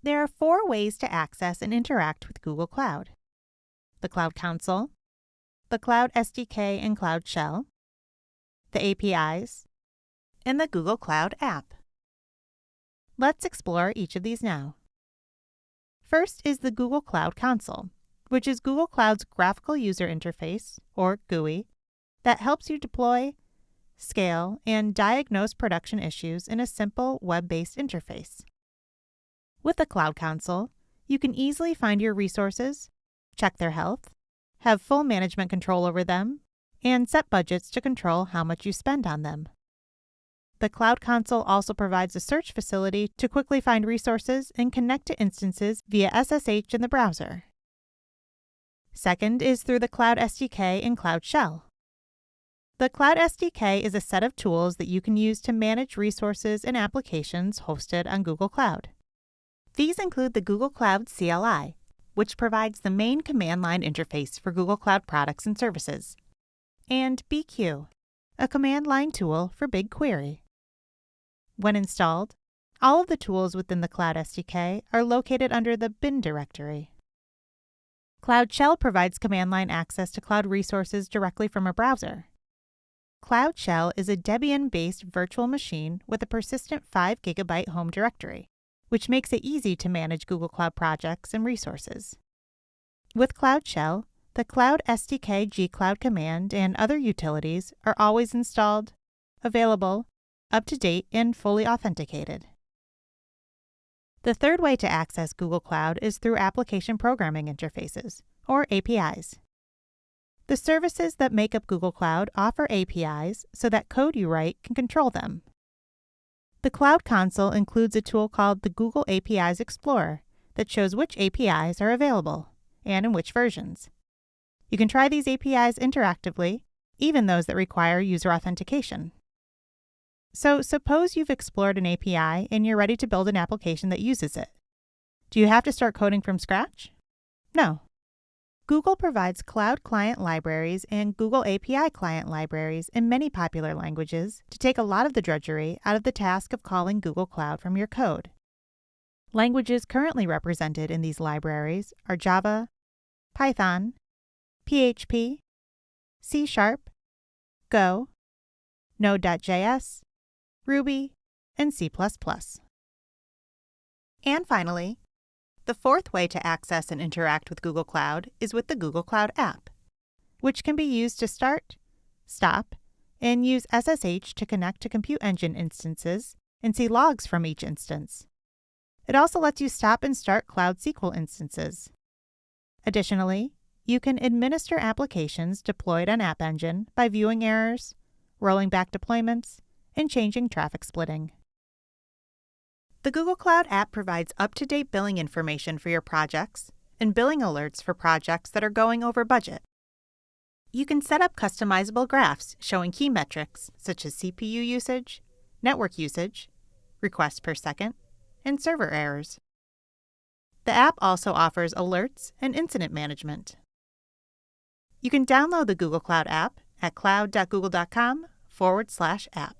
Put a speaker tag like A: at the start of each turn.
A: There are 4 ways to access and interact with Google Cloud: the Cloud Console, the Cloud SDK and Cloud Shell, the APIs, and the Google Cloud app. Let's explore each of these now. First is the Google Cloud Console, which is Google Cloud's graphical user interface, or GUI, that helps you deploy, scale, and diagnose production issues in a simple web-based interface. With the Cloud Console, you can easily find your resources, check their health, have full management control over them, and set budgets to control how much you spend on them. The Cloud Console also provides a search facility to quickly find resources and connect to instances via SSH in the browser. Second is through the Cloud SDK and Cloud Shell. The Cloud SDK is a set of tools that you can use to manage resources and applications hosted on Google Cloud. These include the Google Cloud CLI, which provides the main command line interface for Google Cloud products and services, and BQ, a command line tool for BigQuery. When installed, all of the tools within the Cloud SDK are located under the bin directory. Cloud Shell provides command line access to cloud resources directly from a browser. Cloud Shell is a Debian-based virtual machine with a persistent 5 GB home directory, which makes it easy to manage Google Cloud projects and resources. With Cloud Shell, the Cloud SDK Gcloud command and other utilities are always installed, available, up-to-date, and fully authenticated. The third way to access Google Cloud is through Application Programming Interfaces, or APIs. The services that make up Google Cloud offer APIs so that code you write can control them. The Cloud Console includes a tool called the Google APIs Explorer that shows which APIs are available and in which versions. You can try these APIs interactively, even those that require user authentication. So suppose you've explored an API and you're ready to build an application that uses it. Do you have to start coding from scratch? No. Google provides Cloud Client libraries and Google API Client libraries in many popular languages to take a lot of the drudgery out of the task of calling Google Cloud from your code. Languages currently represented in these libraries are Java, Python, PHP, C#, Go, Node.js, Ruby, and C++. And finally, the fourth way to access and interact with Google Cloud is with the Google Cloud app, which can be used to start, stop, and use SSH to connect to Compute Engine instances and see logs from each instance. It also lets you stop and start Cloud SQL instances. Additionally, you can administer applications deployed on App Engine by viewing errors, rolling back deployments, and changing traffic splitting. The Google Cloud app provides up-to-date billing information for your projects and billing alerts for projects that are going over budget. You can set up customizable graphs showing key metrics such as CPU usage, network usage, requests per second, and server errors. The app also offers alerts and incident management. You can download the Google Cloud app at cloud.google.com/app.